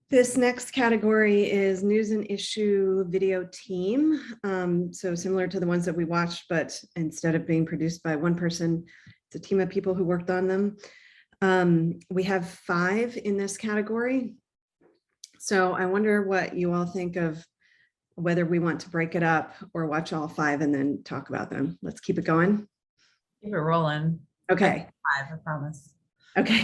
This next category is news and issue video team. So similar to the ones that we watched, but instead of being produced by one person, it's a team of people who worked on them. We have 5 in this category. So I wonder what you all think of whether we want to break it up or watch all 5 and then talk about them. Let's keep it going. Keep it rolling. Okay. 5, I promise. Okay,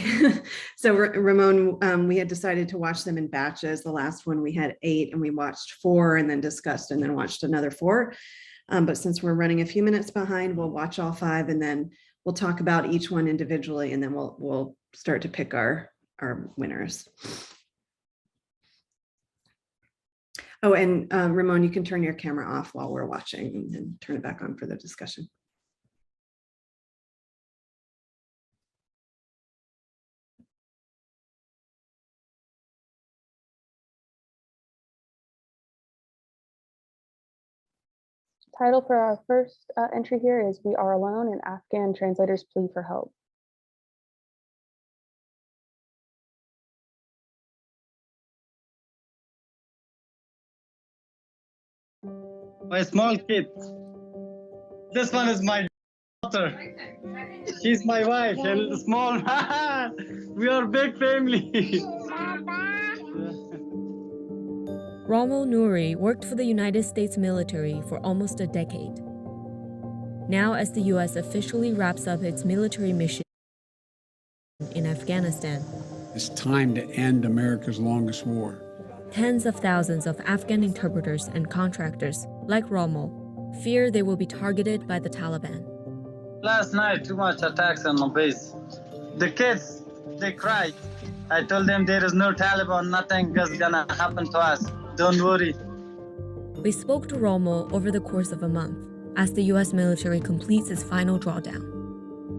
so Ramon, we had decided to watch them in batches. The last one we had 8 and we watched 4 and then discussed and then watched another 4. But since we're running a few minutes behind, we'll watch all 5 and then we'll talk about each one individually and then we'll start to pick our winners. Oh, and Ramon, you can turn your camera off while we're watching and then turn it back on for the discussion. Title for our first entry here is "We Are Alone," and Afghan translators plea for help. My small kid. This one is my daughter. She's my wife and small. We are big family. Rommel Nouri worked for the United States military for almost a decade. Now, as the U.S. officially wraps up its military mission in Afghanistan, it's time to end America's longest war. Tens of thousands of Afghan interpreters and contractors, like Rommel, fear they will be targeted by the Taliban. Last night, too much attacks on my base. The kids, they cried. I told them there is no Taliban, nothing is gonna happen to us. Don't worry. We spoke to Rommel over the course of a month, as the U.S. military completes its final drawdown.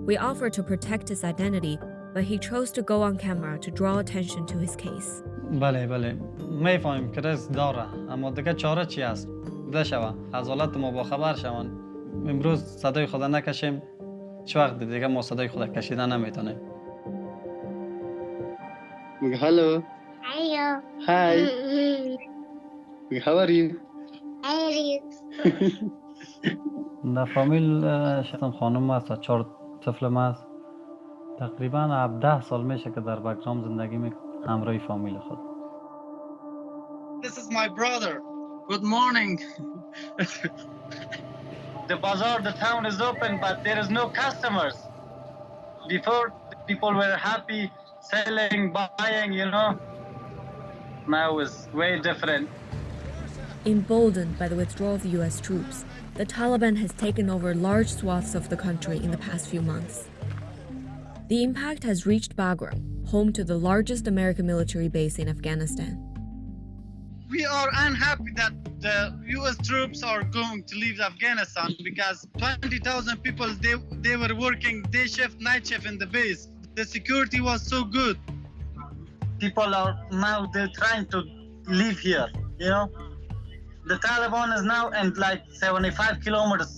We offered to protect his identity, but he chose to go on camera to draw attention to his case. بله میفهمیم که رزق داره اما دیگه چاره چی است ده شوه از حالت ما با خبر شوند امروز صدای خدا نکشیم چه وقت دیگه ما صدای خدا کشیدن نمیتونیم Hello. Hello. Hi. How are you? How are you? در فامیل شخصم خانم است 4 طفلم است تقریبا 17 سال میشه که در بگرام زندگی میکنم همراه فامیل خود. This is my brother. Good morning. The bazaar, the town is open, but there is no customers. Before, people were happy, selling, buying, you know. Now it's way different. Emboldened by the withdrawal of the U.S. troops, the Taliban has taken over large swaths of the country in the past few months. The impact has reached Bagram, home to the largest American military base in Afghanistan. We are unhappy that the U.S. troops are going to leave Afghanistan because 20,000 people, they were working day shift, night shift in the base. The security was so good. People are now, they're trying to live here, you know. The Taliban is now in like 75 kilometers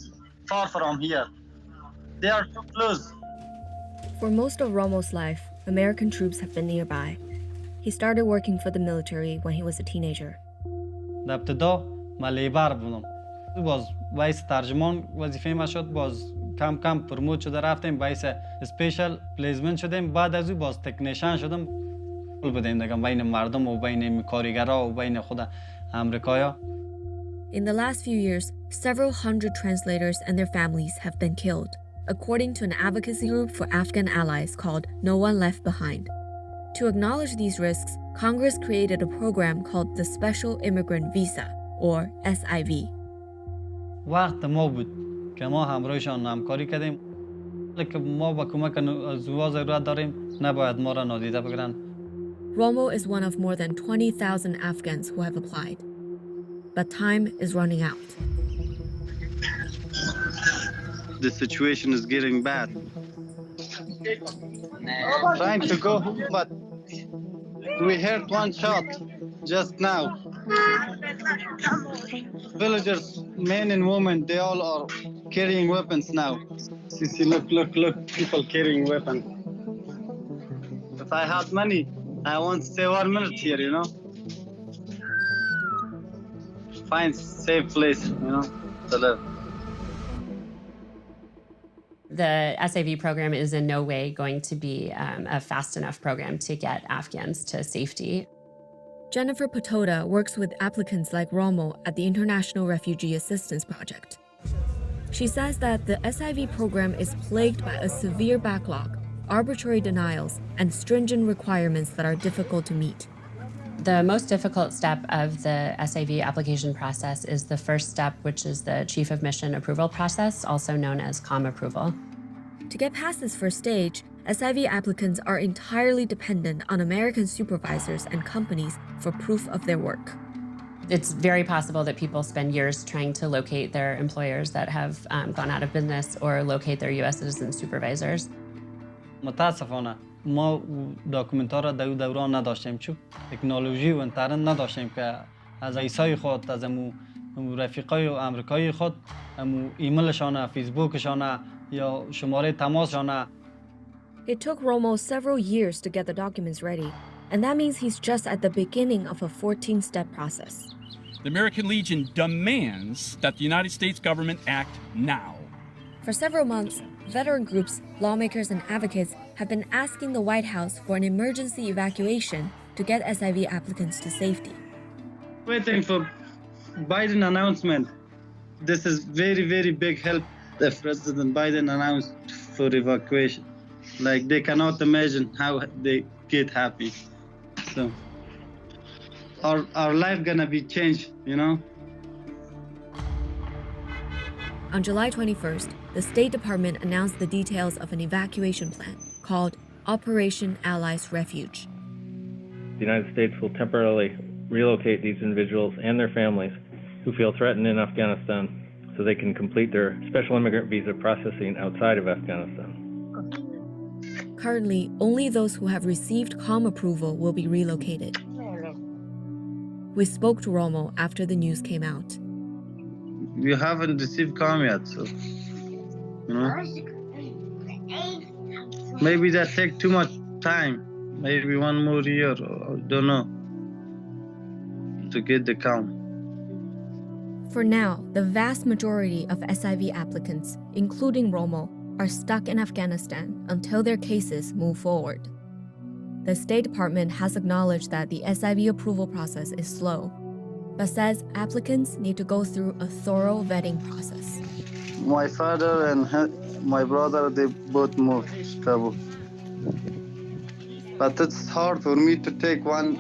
far from here. They are too close. For most of Rommel's life, American troops have been nearby. He started working for the military when he was a teenager. در ابتدا من لیبر بودم. باز وایس ترجمان وظیفه ما شد باز کم کم پروموت شده رفتیم وایس اسپیشال پلیسمنت شدیم بعد از اون باز تکنیشن شدم بودیم دیگه بین مردم و بین کارگرا و بین خود امریکایا. In the last few years, several hundred translators and their families have been killed, according to an advocacy group for Afghan allies called No One Left Behind. To acknowledge these risks, Congress created a program called the Special Immigrant Visa, or SIV. وقت ما بود که ما همراهشان همکاری کردیم که ما با کمک زوا ضرورت داریم نباید ما را نادیده بگیرن. Rommel is one of more than 20,000 Afghans who have applied. But time is running out. The situation is getting bad. Trying to go, but we heard one shot just now. Villagers, men and women, they all are carrying weapons now. See, look, people carrying weapons. If I had money, I won't stay 1 minute here, you know. find safe place, to live. The SIV program is in no way going to be a fast enough program to get Afghans to safety. Jennifer Patoda works with applicants like Romo at the International Refugee Assistance Project. She says that the SIV program is plagued by a severe backlog, arbitrary denials, and stringent requirements that are difficult to meet. The most difficult step of the SIV application process is the first step, which is the Chief of Mission approval process, also known as COM approval. To get past this first stage, SIV applicants are entirely dependent on American supervisors and companies for proof of their work. It's very possible that people spend years trying to locate their employers that have gone out of business or locate their U.S. citizen supervisors. متاسفانه ما داکومنت‌ها را در دوران نداشتیم چون تکنولوژی و اینترنت نداشتیم که از ایسای خود از رفیقای آمریکایی خود ایمیلشان فیسبوکشان یا شماره تماسشان. It took Romo several years to get the documents ready, and that means he's just at the beginning of a 14-step process. The American Legion demands that the United States government act now. For several months, veteran groups, lawmakers, and advocates have been asking the White House for an emergency evacuation to get SIV applicants to safety. Waiting for Biden announcement. This is very, very big help if President Biden announced for evacuation. Like they cannot imagine how they get happy. So our life gonna be changed, On July 21st, the State Department announced the details of an evacuation plan called Operation Allies Refuge. The United States will temporarily relocate these individuals and their families who feel threatened in Afghanistan so they can complete their special immigrant visa processing outside of Afghanistan. Currently, only those who have received COM approval will be relocated. We spoke to Romo after the news came out. You haven't received COM yet, so maybe that take too much time. Maybe one more year, or don't know, to get the COM. For now, the vast majority of SIV applicants, including Romo, are stuck in Afghanistan until their cases move forward. The State Department has acknowledged that the SIV approval process is slow, but says applicants need to go through a thorough vetting process. My father and my brother, they both moved to Kabul. But it's hard for me to take one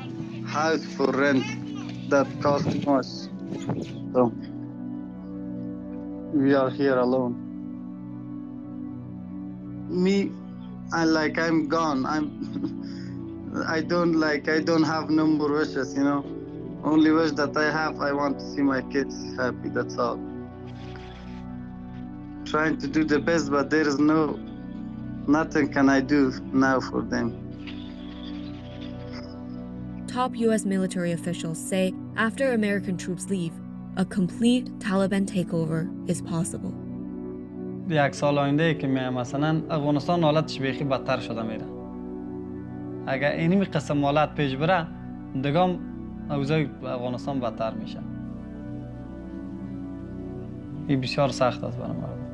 house for rent that costs much. So we are here alone. Me, I'm gone. I don't have no more wishes, Only wish that I have, I want to see my kids happy, that's all. Trying to do the best, but there is nothing can I do now for them. Top U.S. military officials say after American troops leave, a complete Taliban takeover is possible. یک سال آینده که مثلا افغانستان حالتش بیخی بدتر شده میره. اگر اینمی قسم حالت پیش بره دگام اوضاع افغانستان بدتر میشه. این بسیار سخت است برای مردم.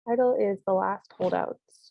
Title is The Last Holdouts.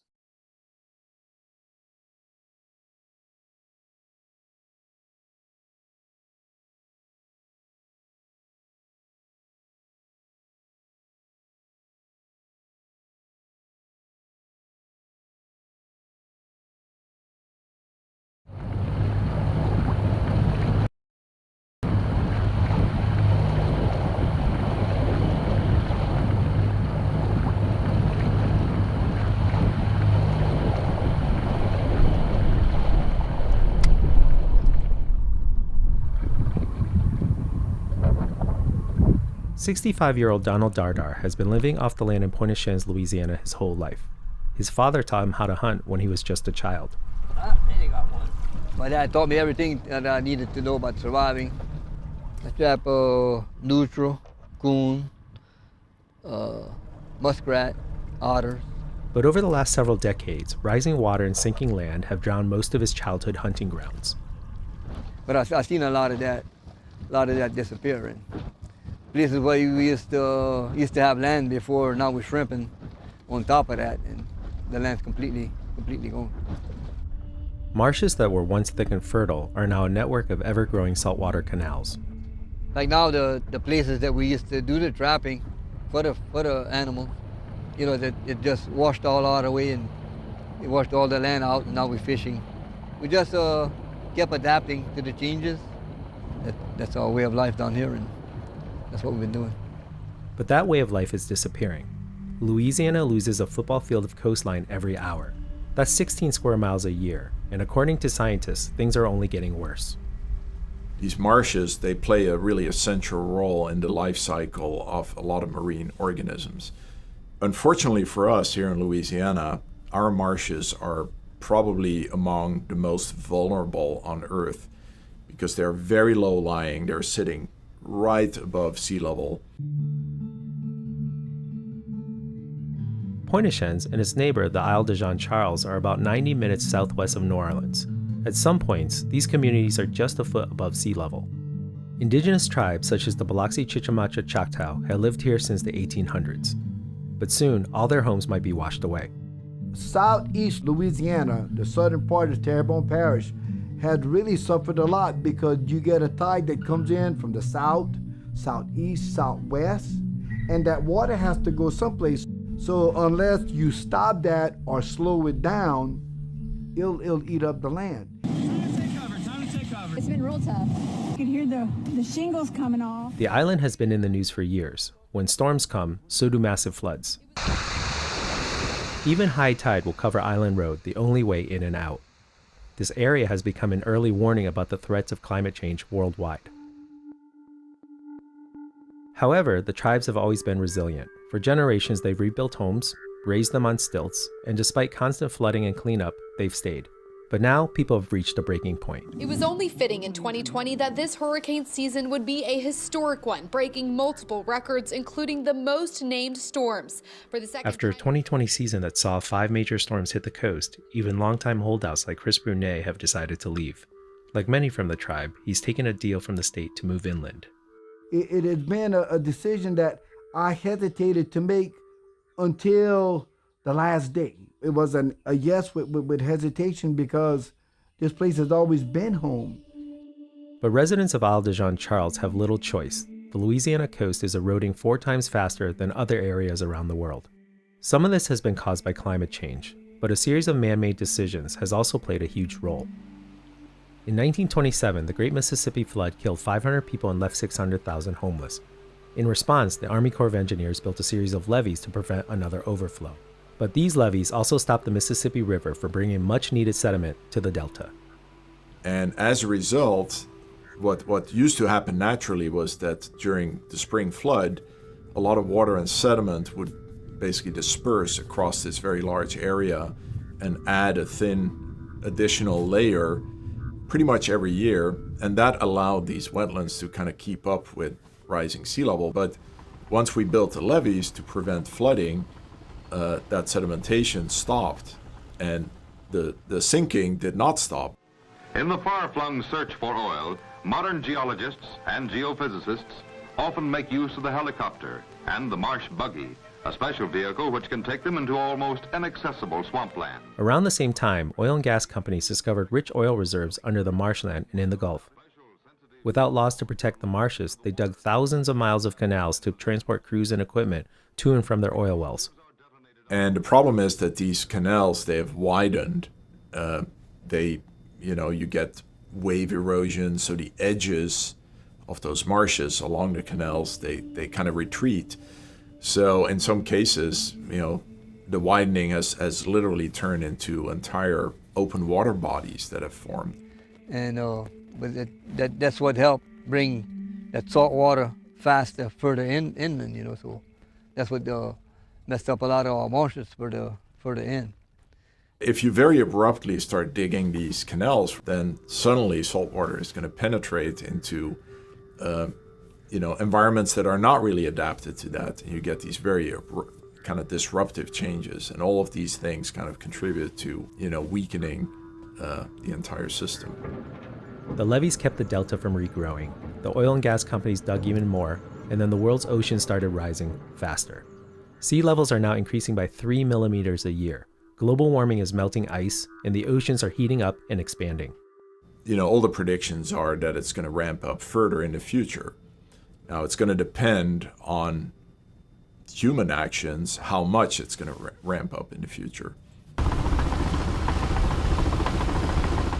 65-year-old Donald Dardar has been living off the land in Pointe-aux-Chenes, Louisiana his whole life. His father taught him how to hunt when he was just a child. They got one. My dad taught me everything that I needed to know about surviving. I trap neutral, coon, muskrat, otters. But over the last several decades, rising water and sinking land have drowned most of his childhood hunting grounds. But I've seen a lot of that disappearing. Places where we used to have land before, now we're shrimping on top of that, and the land's completely gone. Marshes that were once thick and fertile are now a network of ever-growing saltwater canals. Like now, the places that we used to do the trapping for the animals, you know, that it just washed all out of the way and it washed all the land out, and now we're fishing. We just kept adapting to the changes. That's our way of life down here, and that's what we've been doing. But that way of life is disappearing. Louisiana loses a football field of coastline every hour. That's 16 square miles a year, and according to scientists, things are only getting worse. These marshes, they play a really essential role in the life cycle of a lot of marine organisms. Unfortunately for us here in Louisiana, our marshes are probably among the most vulnerable on Earth because they're very low lying, they're sitting right above sea level. Pointe-aux-Chenes and its neighbor, the Isle de Jean-Charles, are about 90 minutes southwest of New Orleans. At some points, these communities are just a foot above sea level. Indigenous tribes such as the Biloxi Chicamacha Choctaw have lived here since the 1800s. But soon, all their homes might be washed away. Southeast Louisiana, the southern part of Terrebonne Parish, had really suffered a lot because you get a tide that comes in from the south, southeast, southwest, and that water has to go someplace. So unless you stop that or slow it down, it'll eat up the land. It's been real tough. You can hear the shingles coming off. The island has been in the news for years. When storms come, so do massive floods. Even high tide will cover Island Road, the only way in and out. This area has become an early warning about the threats of climate change worldwide. However, the tribes have always been resilient. For generations, they've rebuilt homes, raised them on stilts, and despite constant flooding and cleanup, they've stayed. But now, people have reached a breaking point. It was only fitting in 2020 that this hurricane season would be a historic one, breaking multiple records, including the most named storms. For the second After a 2020 season that saw 5 major storms hit the coast, even longtime holdouts like Chris Brunet have decided to leave. Like many from the tribe, he's taken a deal from the state to move inland. It has been a decision that I hesitated to make until the last day. It was a yes with hesitation because this place has always been home. But residents of Isle de Jean-Charles have little choice. The Louisiana coast is eroding 4 times faster than other areas around the world. Some of this has been caused by climate change, but a series of man-made decisions has also played a huge role. In 1927, the Great Mississippi Flood killed 500 people and left 600,000 homeless. In response, the Army Corps of Engineers built a series of levees to prevent another overflow. But these levees also stopped the Mississippi River from bringing much-needed sediment to the delta. And as a result, what used to happen naturally was that during the spring flood, a lot of water and sediment would basically disperse across this very large area and add a thin additional layer pretty much every year. And that allowed these wetlands to kind of keep up with rising sea level. But once we built the levees to prevent flooding, that sedimentation stopped, and the sinking did not stop. In the far-flung search for oil, modern geologists and geophysicists often make use of the helicopter and the marsh buggy, a special vehicle which can take them into almost inaccessible swampland. Around the same time, oil and gas companies discovered rich oil reserves under the marshland and in the Gulf. Without laws to protect the marshes, they dug thousands of miles of canals to transport crews and equipment to and from their oil wells. And the problem is that these canals, they have widened. You get wave erosion, so the edges of those marshes along the canals, they kind of retreat. So in some cases, the widening has literally turned into entire open water bodies that have formed. And but that's what helped bring that salt water faster further inland, you know, so that's what messed up a lot of our marshes further in. If you very abruptly start digging these canals, then suddenly salt water is going to penetrate into environments that are not really adapted to that. And you get these very kind of disruptive changes, and all of these things kind of contribute to, weakening the entire system. The levees kept the delta from regrowing. The oil and gas companies dug even more, and then the world's oceans started rising faster. Sea levels are now increasing by 3 millimeters a year. Global warming is melting ice, and the oceans are heating up and expanding. All the predictions are that it's going to ramp up further in the future. Now, it's going to depend on human actions, how much it's going to ramp up in the future.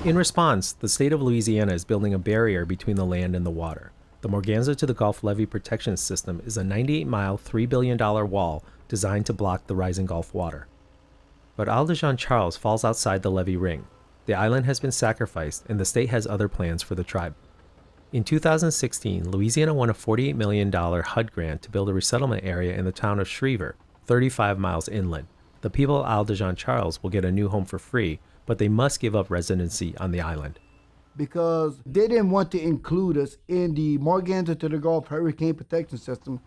In response, the state of Louisiana is building a barrier between the land and the water. The Morganza to the Gulf Levee Protection System is a 98-mile, $3 billion wall designed to block the rising Gulf water. But Isle de Jean Charles falls outside the levee ring. The island has been sacrificed, and the state has other plans for the tribe. In 2016, Louisiana won a $48 million HUD grant to build a resettlement area in the town of Schriever, 35 miles inland. The people of Isle de Jean Charles will get a new home for free, but they must give up residency on the island. Because they didn't want to include us in the Morganza to the Gulf Hurricane Protection System.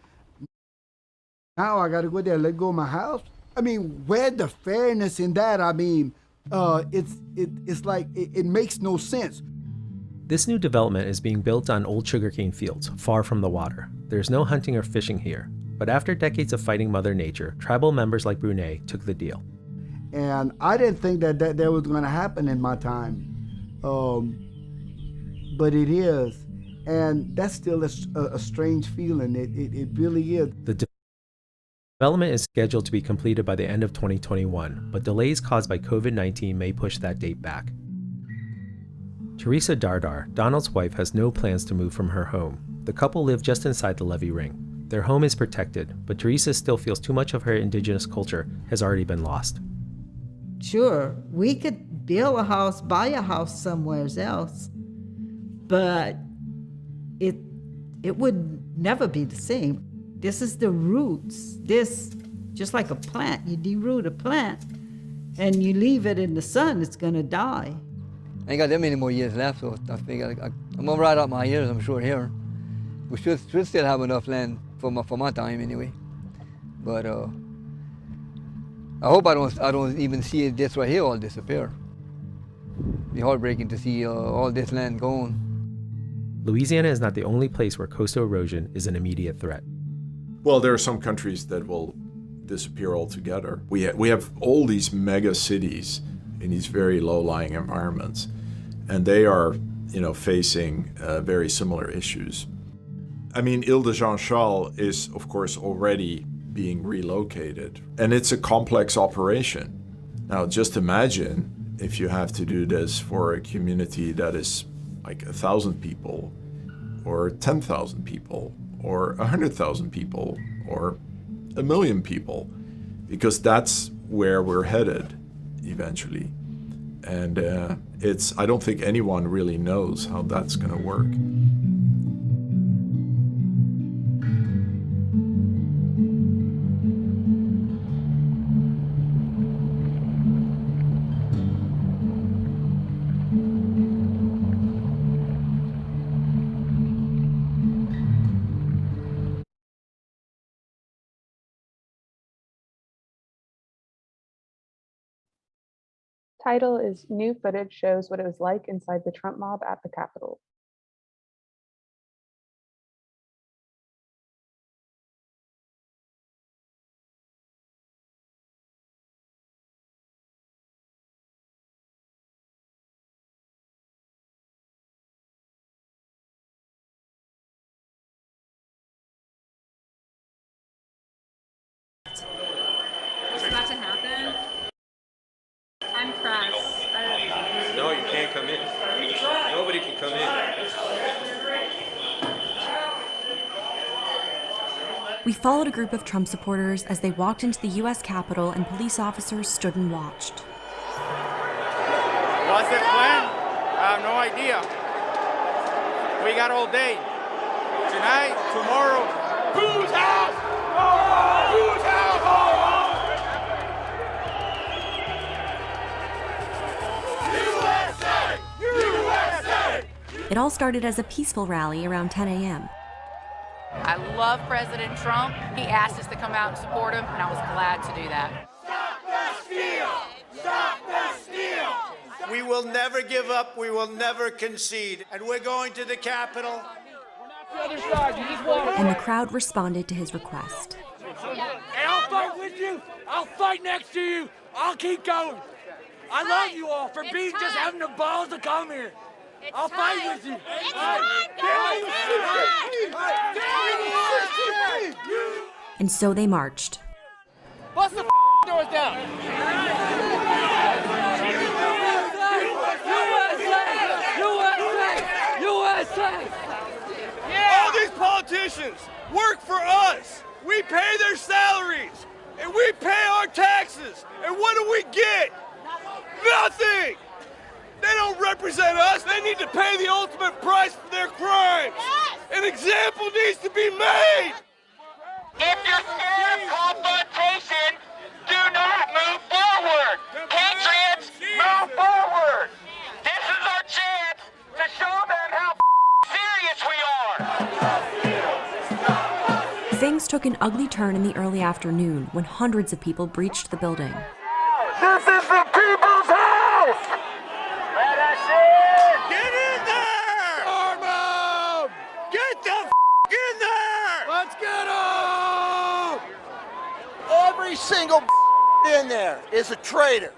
Now I got to go there and let go of my house? I mean, where's the fairness in that? I mean, it's like, it makes no sense. This new development is being built on old sugarcane fields, far from the water. There's no hunting or fishing here. But after decades of fighting Mother Nature, tribal members like Brunei took the deal. And I didn't think that was going to happen in my time. But it is. And that's still a strange feeling. It really is. The development is scheduled to be completed by the end of 2021, but delays caused by COVID-19 may push that date back. Teresa Dardar, Donald's wife, has no plans to move from her home. The couple live just inside the levee ring. Their home is protected, but Teresa still feels too much of her indigenous culture has already been lost. Sure, we could build a house, buy a house somewhere else, but it would never be the same. This is the roots. This, just like a plant, you deroot a plant and you leave it in the sun, it's gonna die. I ain't got that many more years left, so I think I'm gonna ride out my years, I'm sure, here. We should still have enough land for my time anyway. But I hope I don't even see this right here all disappear. It'd be heartbreaking to see all this land gone. Louisiana is not the only place where coastal erosion is an immediate threat. Well, there are some countries that will disappear altogether. We have all these mega cities in these very low-lying environments, and they are, facing very similar issues. I mean, Isle de Jean Charles is, of course, already being relocated, and it's a complex operation. Now, just imagine if you have to do this for a community that is like 1,000 people, or 10,000 people, or 100,000 people, or 1 million people, because that's where we're headed eventually. And I don't think anyone really knows how that's going to work. Title is New Footage Shows What It Was Like Inside the Trump Mob at the Capitol. What's about to happen? I'm pressed. No, you can't come in. Nobody can come in. We followed a group of Trump supporters as they walked into the U.S. Capitol and police officers stood and watched. What's their plan? I have no idea. We got all day. Tonight, tomorrow. Whose house? Whose house? USA! USA! It all started as a peaceful rally around 10 a.m. I love President Trump. He asked us to come out and support him, and I was glad to do that. Stop the steal! Stop the steal! We will never give up. We will never concede. And we're going to the Capitol. And the crowd responded to his request. Hey, I'll fight with you. I'll fight next to you. I'll keep going. I love you all for being just having the balls to come here. I'll fight with you. And so they marched. Bust the doors down. USA! All these politicians work for us. We pay their salaries, and we pay our taxes. And what do we get? Nothing. They don't represent us. They need to pay the ultimate price for their crimes. An example needs to be made. If you're scared of confrontation, do not move forward. Patriots, move forward. This is our chance to show them how serious we are. Things took an ugly turn in the early afternoon when hundreds of people breached the building. This is the people's house. Let us in. Get in there! Arm! Get the in there! Let's get them. Every single in there is a traitor.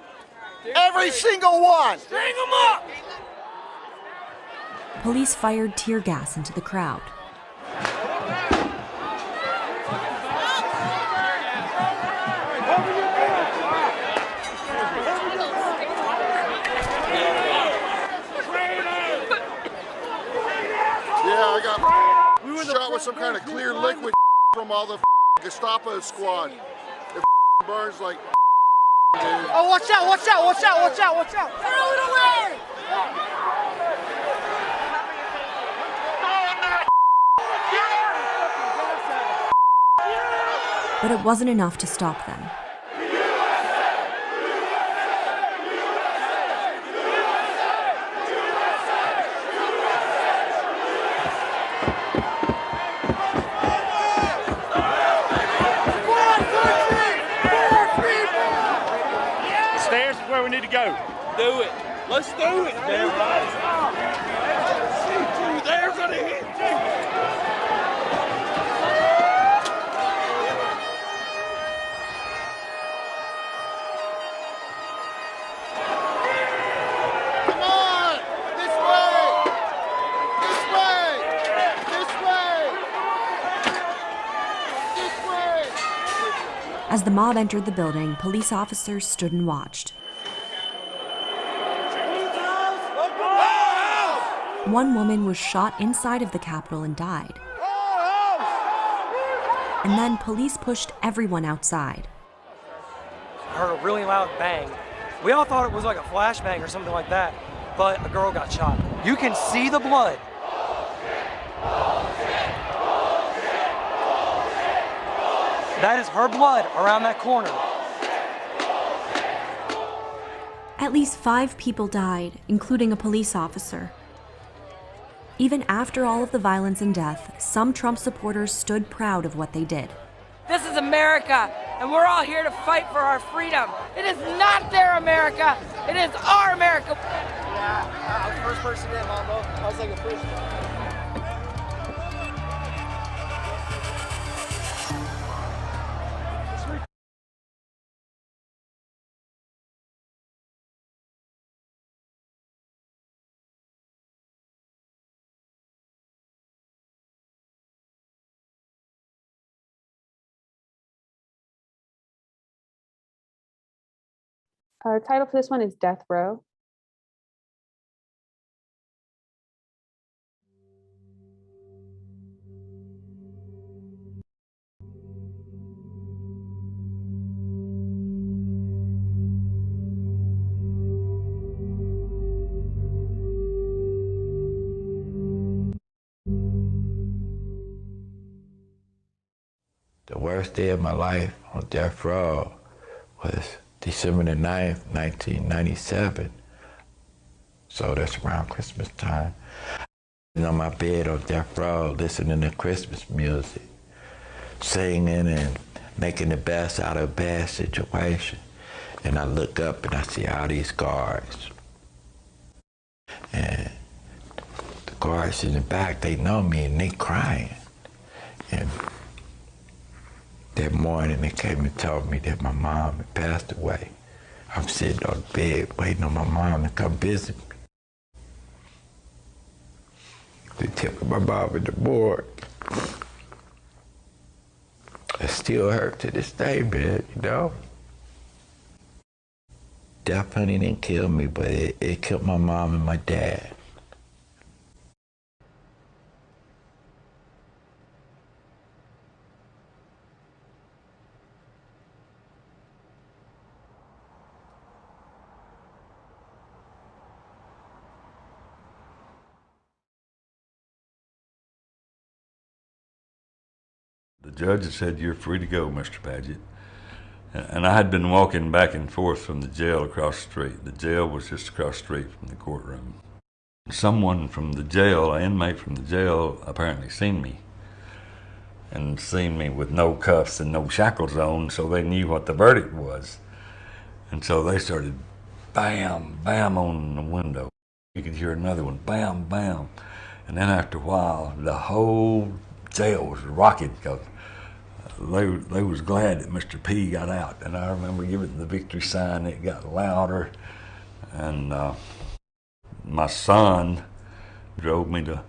Every single one. String them up. Police fired tear gas into the crowd. We were shot with some kind of clear liquid from all the Gestapo squad. It burns like dude. Oh, watch out, watch out, watch out, watch out, watch out. Throw it away! But it wasn't enough to stop them. Stairs is where we need to go. Do it. Let's do it. They're gonna hit you. Come on! This way! This way! This way! This way! As the mob entered the building, police officers stood and watched. One woman was shot inside of the Capitol and died. And then police pushed everyone outside. I heard a really loud bang. We all thought it was like a flashbang or something like that, but a girl got shot. You can see the blood. That is her blood around that corner. At least 5 people died, including a police officer. Even after all of the violence and death, some Trump supporters stood proud of what they did. This is America, and we're all here to fight for our freedom. It is not their America, it is our America. Yeah, I was the first person in, Mambo. I was like the first. Title for this one is Death Row. worst day of my life on death row was December the 9th, 1997. So that's around Christmas time. And on my bed on death row, listening to Christmas music, singing and making the best out of a bad situation. And I look up and I see all these guards. And the guards in the back, they know me and they crying. And that morning they came and told me that my mom had passed away. I'm sitting on the bed waiting on my mom to come visit me. They took my mom in the morgue. It still hurt to this day, man, you know? Definitely didn't kill me, but it killed my mom and my dad. The judge had said, "You're free to go, Mr. Paget." And I had been walking back and forth from the jail across the street. The jail was just across the street from the courtroom. Someone from the jail, an inmate from the jail, apparently seen me. And seen me with no cuffs and no shackles on, so they knew what the verdict was. And so they started bam, bam on the window. You could hear another one, bam, bam. And then after a while, the whole jail was rocking because they was glad that Mr. P got out. And I remember giving the victory sign. It got louder. And my son drove me to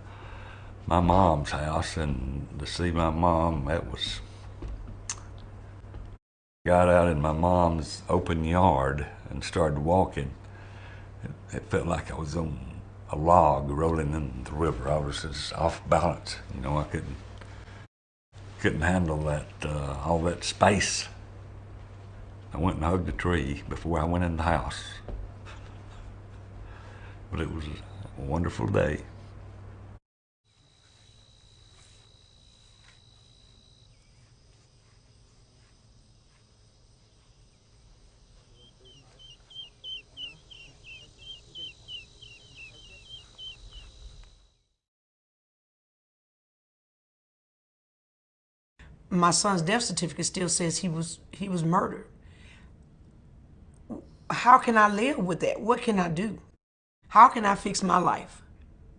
my mom's house, and to see my mom, got out in my mom's open yard and started walking. It felt like I was on a log rolling in the river. I was just off balance. You know, I couldn't handle that, all that space. I went and hugged a tree before I went in the house. But it was a wonderful day. My son's death certificate still says he was murdered. How can I live with that? What can I do? How can I fix my life?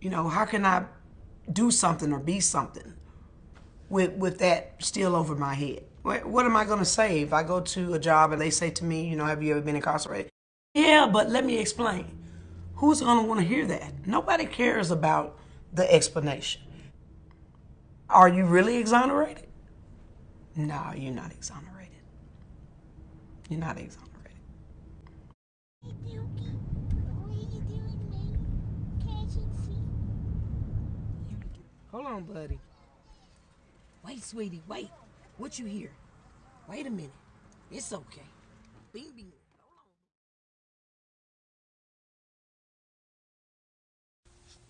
You know, how can I do something or be something with that still over my head? What am I going to say if I go to a job and they say to me, you know, have you ever been incarcerated? Yeah, but let me explain. Who's going to want to hear that? Nobody cares about the explanation. Are you really exonerated? No, you're not exonerated. You're not exonerated. Hold on, buddy. Wait, sweetie, wait. What you hear? Wait a minute. It's okay. Bing, bing.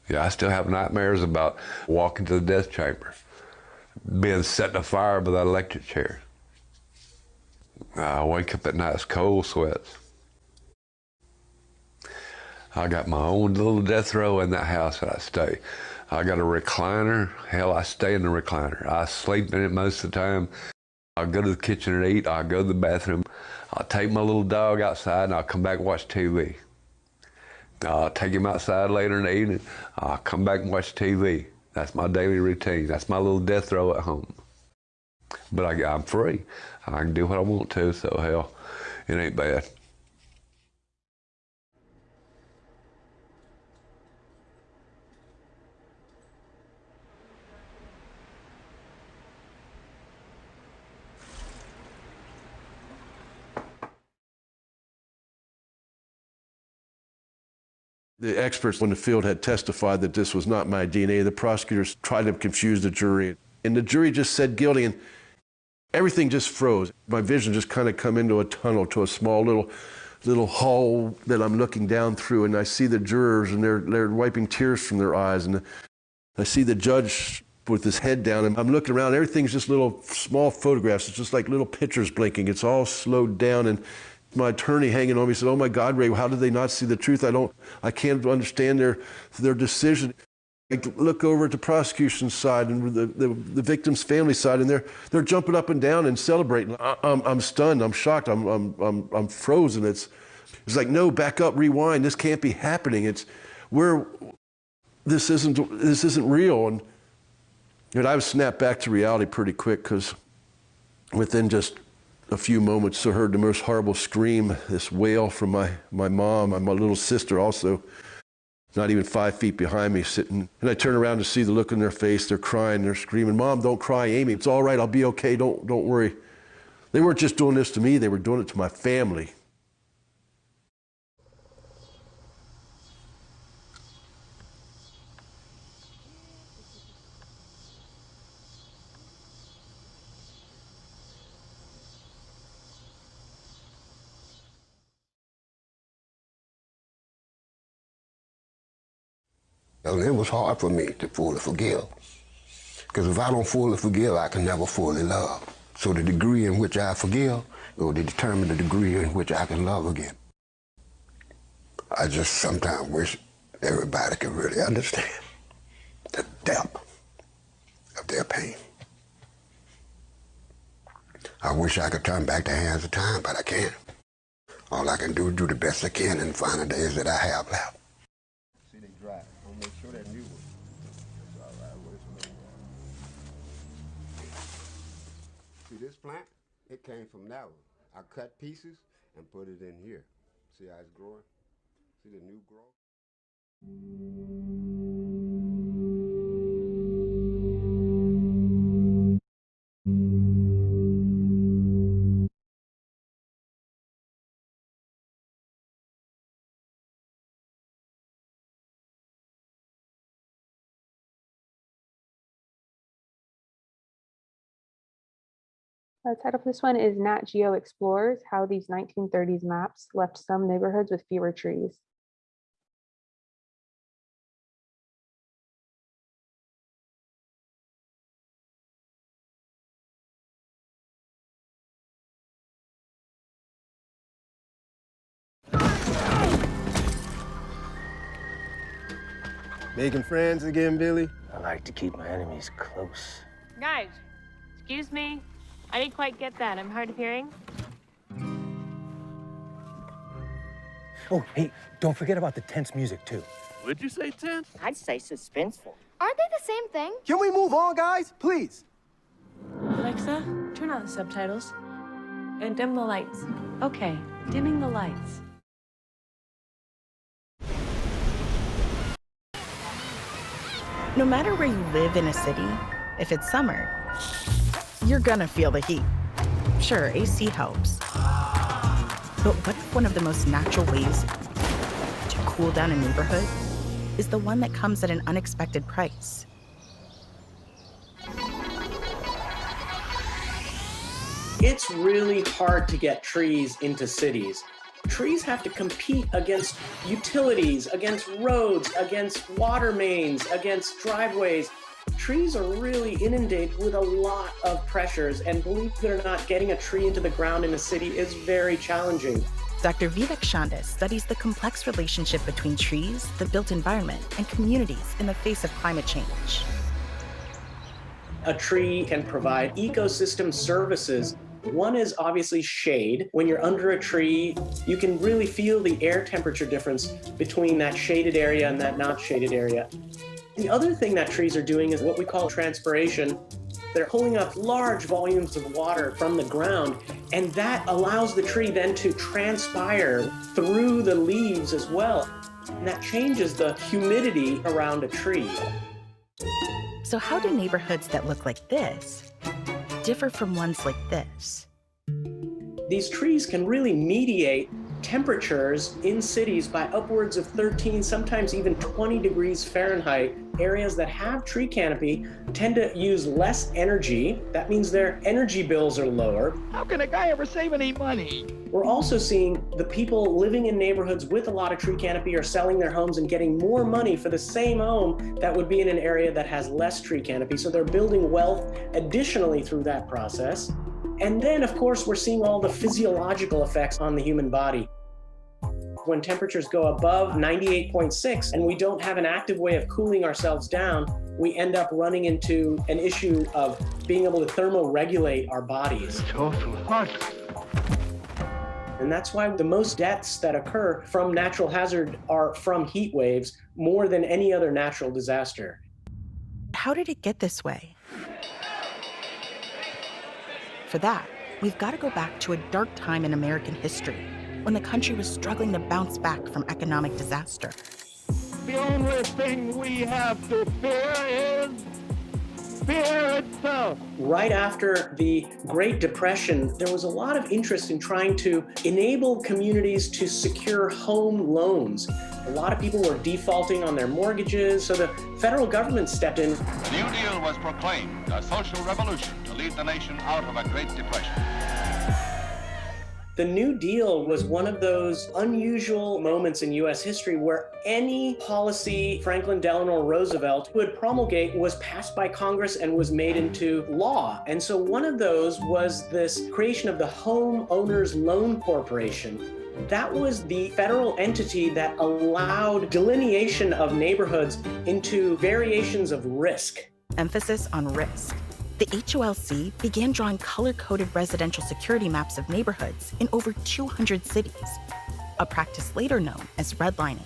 Yeah, I still have nightmares about walking to the death chamber, being set in a fire by that electric chair. I wake up at night, it's cold sweats. I got my own little death row in that house that I stay. I got a recliner. Hell, I stay in the recliner. I sleep in it most of the time. I'll go to the kitchen and eat. I'll go to the bathroom. I'll take my little dog outside and I'll come back and watch TV. I'll take him outside later in the evening. I'll come back and watch TV. That's my daily routine. That's my little death row at home. But I'm free. I can do what I want to, so hell, it ain't bad. The experts in the field had testified that this was not my DNA. The prosecutors tried to confuse the jury, and the jury just said guilty, and everything just froze. My vision just kind of come into a tunnel, to a small little hole that I'm looking down through, and I see the jurors, and they're wiping tears from their eyes, and I see the judge with his head down, and I'm looking around, everything's just little small photographs. It's just like little pictures blinking. It's all slowed down, and my attorney hanging on me said, "Oh my God, Ray, how did they not see the truth? I can't understand their decision." I look over at the prosecution side and the victim's family side, and they're jumping up and down and celebrating. I'm stunned. I'm shocked. I'm frozen. It's like, no, back up, rewind. This can't be happening. This isn't real. And I was snapped back to reality pretty quick, because within just a few moments I heard the most horrible scream, this wail from my mom and my little sister also, not even 5 feet behind me sitting. And I turn around to see the look in their face. They're crying, they're screaming, "Mom, don't cry, Amy. It's all right, I'll be okay, don't worry." They weren't just doing this to me, they were doing it to my family. And it was hard for me to fully forgive. Because if I don't fully forgive, I can never fully love. So the degree in which I forgive will determine the degree in which I can love again. I just sometimes wish everybody could really understand the depth of their pain. I wish I could turn back the hands of time, but I can't. All I can do is do the best I can in the final days that I have left. See, they dry. Don't make sure that new one. That's all right. Wait a little while. See this plant? It came from that one. I cut pieces and put it in here. See how it's growing? See the new growth? The title for this one is Nat Geo Explores How These 1930s Maps Left Some Neighborhoods with Fewer Trees. Making friends again, Billy? I like to keep my enemies close. Guys, excuse me. I didn't quite get that. I'm hard of hearing. Oh, hey, don't forget about the tense music, too. Would you say tense? I'd say suspenseful. Aren't they the same thing? Can we move on, guys? Please. Alexa, turn on the subtitles. And dim the lights. Okay, dimming the lights. No matter where you live in a city, if it's summer, you're gonna feel the heat. Sure, AC helps. But what if one of the most natural ways to cool down a neighborhood is the one that comes at an unexpected price? It's really hard to get trees into cities. Trees have to compete against utilities, against roads, against water mains, against driveways. Trees are really inundated with a lot of pressures, and believe it or not, getting a tree into the ground in a city is very challenging. Dr. Vivek Shanda studies the complex relationship between trees, the built environment, and communities in the face of climate change. A tree can provide ecosystem services. One is obviously shade. When you're under a tree, you can really feel the air temperature difference between that shaded area and that not shaded area. The other thing that trees are doing is what we call transpiration. They're pulling up large volumes of water from the ground, and that allows the tree then to transpire through the leaves as well. And that changes the humidity around a tree. So how do neighborhoods that look like this differ from ones like this? These trees can really mediate temperatures in cities by upwards of 13, sometimes even 20 degrees Fahrenheit. Areas that have tree canopy tend to use less energy. That means their energy bills are lower. How can a guy ever save any money? We're also seeing the people living in neighborhoods with a lot of tree canopy are selling their homes and getting more money for the same home that would be in an area that has less tree canopy. So they're building wealth additionally through that process. And then, of course, we're seeing all the physiological effects on the human body. When temperatures go above 98.6 and we don't have an active way of cooling ourselves down, we end up running into an issue of being able to thermoregulate our bodies. It's awful hot. And that's why the most deaths that occur from natural hazard are from heat waves more than any other natural disaster. How did it get this way? For that, we've got to go back to a dark time in American history when the country was struggling to bounce back from economic disaster. The only thing we have to fear is fear itself. Right after the Great Depression, there was a lot of interest in trying to enable communities to secure home loans. A lot of people were defaulting on their mortgages, so the federal government stepped in. The New Deal was proclaimed a social revolution to lead the nation out of a Great Depression. The New Deal was one of those unusual moments in U.S. history where any policy Franklin Delano Roosevelt would promulgate was passed by Congress and was made into law. And so one of those was this creation of the Home Owners Loan Corporation. That was the federal entity that allowed delineation of neighborhoods into variations of risk. Emphasis on risk. The HOLC began drawing color-coded residential security maps of neighborhoods in over 200 cities, a practice later known as redlining.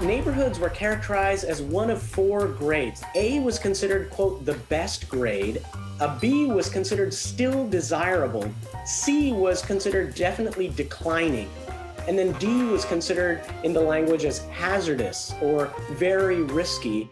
Neighborhoods were characterized as one of 4 grades. A was considered, quote, the best grade. A B was considered still desirable. C was considered definitely declining. And then D was considered, in the language, as hazardous or very risky.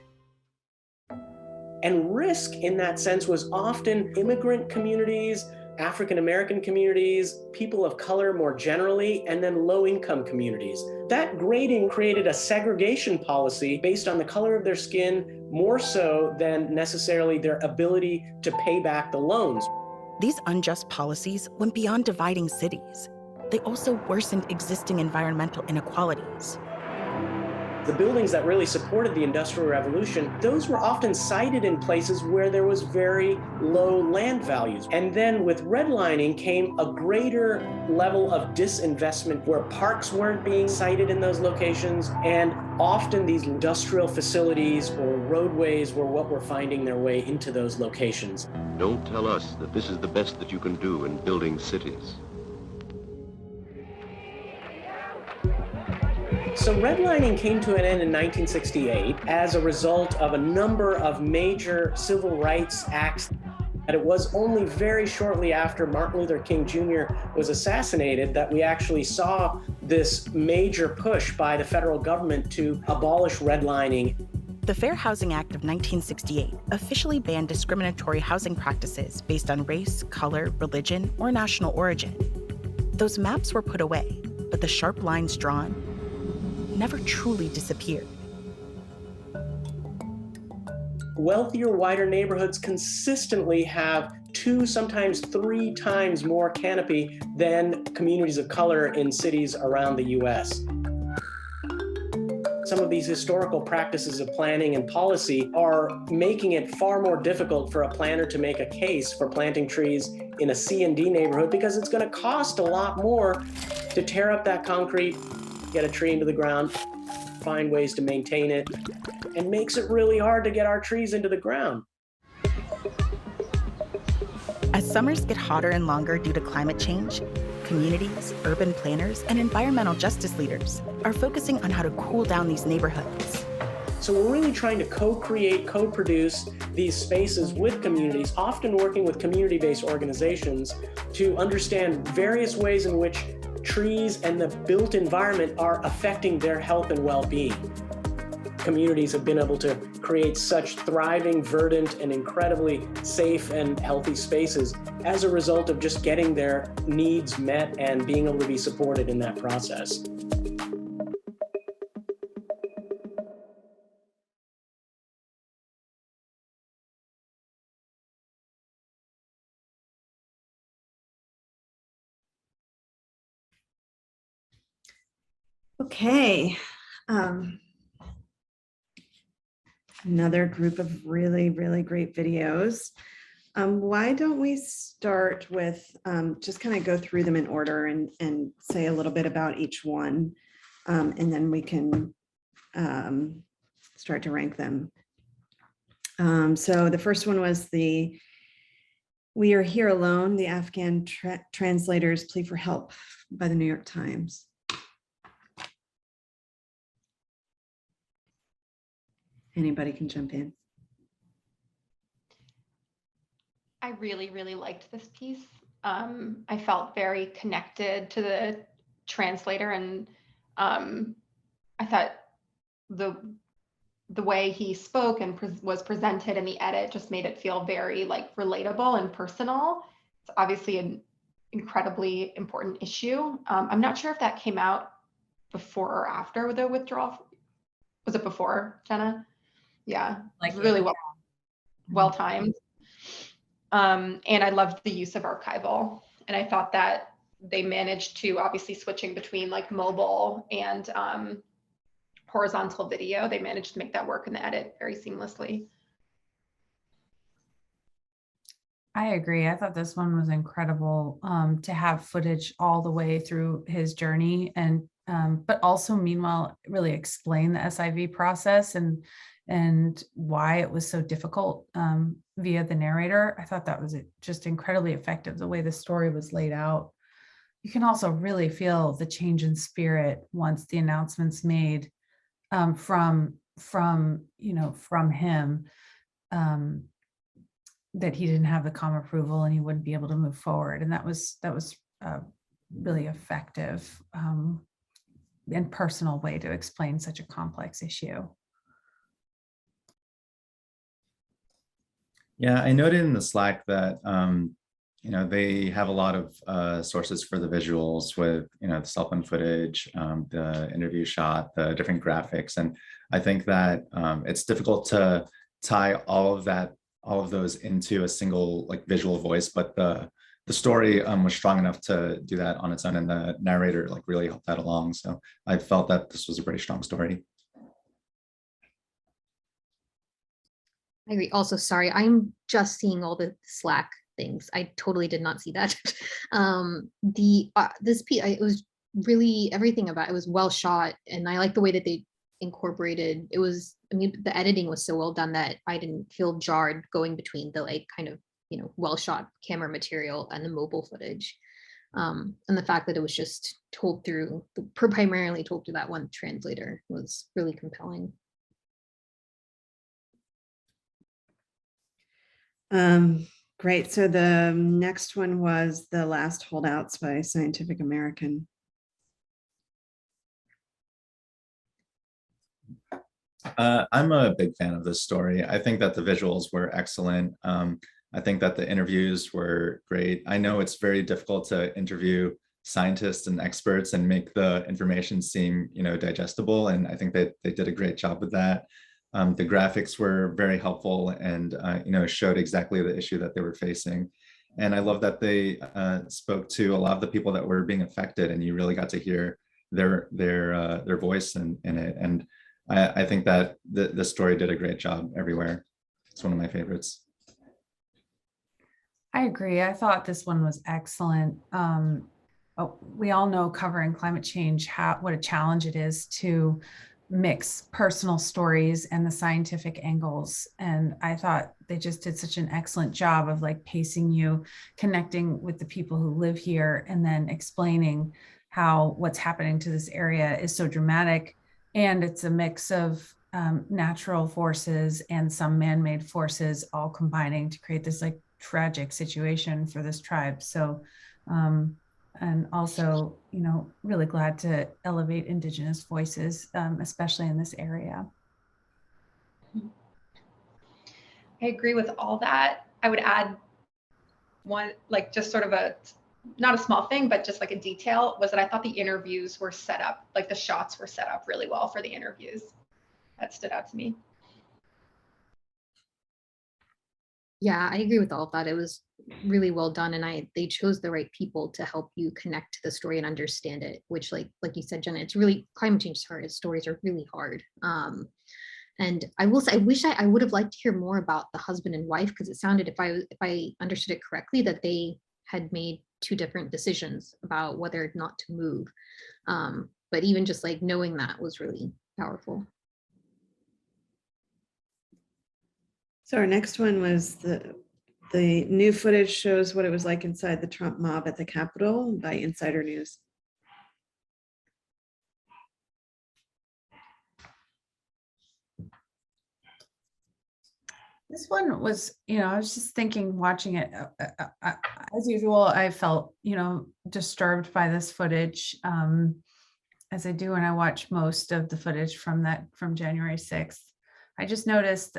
And risk in that sense was often immigrant communities, African American communities, people of color more generally, and then low-income communities. That grading created a segregation policy based on the color of their skin, more so than necessarily their ability to pay back the loans. These unjust policies went beyond dividing cities. They also worsened existing environmental inequalities. The buildings that really supported the Industrial Revolution, those were often sited in places where there was very low land values. And then with redlining came a greater level of disinvestment where parks weren't being sited in those locations, and often these industrial facilities or roadways were what were finding their way into those locations. Don't tell us that this is the best that you can do in building cities. So redlining came to an end in 1968 as a result of a number of major civil rights acts. And it was only very shortly after Martin Luther King Jr. was assassinated that we actually saw this major push by the federal government to abolish redlining. The Fair Housing Act of 1968 officially banned discriminatory housing practices based on race, color, religion, or national origin. Those maps were put away, but the sharp lines drawn never truly disappeared. Wealthier, wider neighborhoods consistently have 2, sometimes 3 times more canopy than communities of color in cities around the U.S. Some of these historical practices of planning and policy are making it far more difficult for a planner to make a case for planting trees in a C and D neighborhood because it's going to cost a lot more to tear up that concrete, get a tree into the ground, find ways to maintain it, and makes it really hard to get our trees into the ground. As summers get hotter and longer due to climate change, communities, urban planners, and environmental justice leaders are focusing on how to cool down these neighborhoods. So we're really trying to co-create, co-produce these spaces with communities, often working with community-based organizations to understand various ways in which trees and the built environment are affecting their health and well-being. communities have been able to create such thriving, verdant, and incredibly safe and healthy spaces as a result of just getting their needs met and being able to be supported in that process. Okay. Another group of really, really great videos. Why don't we start with just kind of go through them in order and say a little bit about each one, and then we can start to rank them. So the first one was the "We Are Here Alone," the Afghan translators' plea for help by the New York Times. Anybody can jump in. I really, really liked this piece. I felt very connected to the translator, and I thought the way he spoke and was presented in the edit just made it feel very like relatable and personal. It's obviously an incredibly important issue. I'm not sure if that came out before or after the withdrawal. Was it before, Jenna? Yeah, like really well timed. And I loved the use of archival. And I thought that they managed to, obviously switching between like mobile and horizontal video, they managed to make that work in the edit very seamlessly. I agree. I thought this one was incredible, to have footage all the way through his journey, and but also meanwhile really explain the SIV process and why it was so difficult via the narrator. I thought that was just incredibly effective, the way the story was laid out. You can also really feel the change in spirit once the announcement's made from him, that he didn't have the calm approval and he wouldn't be able to move forward. And that was really effective and personal way to explain such a complex issue. Yeah, I noted in the Slack that they have a lot of sources for the visuals with the cell phone footage, the interview shot, the different graphics, and I think that it's difficult to tie all of those into a single like visual voice, but the story was strong enough to do that on its own, and the narrator like really helped that along. So I felt that this was a very strong story. I agree. Also, sorry, I'm just seeing all the Slack things. I totally did not see that. This piece, it was really, everything about it was well shot, and I like the way that they incorporated. It was, I mean, the editing was so well done that I didn't feel jarred going between the like kind of well shot camera material and the mobile footage, and the fact that it was just primarily told through that one translator was really compelling. Great. So the next one was The Last Holdouts by Scientific American. I'm a big fan of this story. I think that the visuals were excellent. I think that the interviews were great. I know it's very difficult to interview scientists and experts and make the information seem, digestible. And I think that they did a great job with that. The graphics were very helpful and, showed exactly the issue that they were facing. And I love that they spoke to a lot of the people that were being affected, and you really got to hear their voice in it. And I think that the story did a great job everywhere. It's one of my favorites. I agree. I thought this one was excellent. We all know covering climate change, what a challenge it is to mix personal stories and the scientific angles. And I thought they just did such an excellent job of like pacing you, connecting with the people who live here, and then explaining how what's happening to this area is so dramatic. And it's a mix of natural forces and some man-made forces all combining to create this like tragic situation for this tribe. So, and also, really glad to elevate Indigenous voices, especially in this area. I agree with all that. I would add one, like just sort of a, not a small thing, but just like a detail, was that I thought the interviews were set up, like the shots were set up really well for the interviews. That stood out to me. Yeah, I agree with all of that. It was really well done, and they chose the right people to help you connect to the story and understand it. Which, like you said, Jenna, it's really, climate change stories are really hard. And I will say, I wish I would have liked to hear more about the husband and wife, because it sounded, if I understood it correctly, that they had made two different decisions about whether or not to move. But even just like knowing that was really powerful. So our next one was the new footage shows what it was like inside the Trump mob at the Capitol by Insider News. This one was, I was just thinking, watching it, as usual, I felt, disturbed by this footage, as I do when I watch most of the footage from January 6th. I just noticed,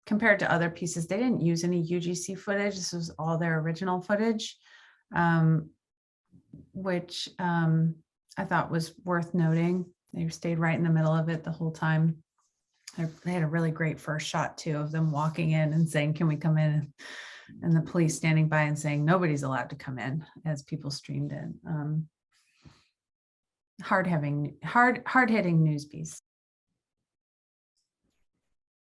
compared to other pieces, they didn't use any UGC footage. This was all their original footage, which I thought was worth noting. They stayed right in the middle of it the whole time. They had a really great first shot too of them walking in and saying, "Can we come in?" And the police standing by and saying, "Nobody's allowed to come in," as people streamed in. Hard-hitting news piece.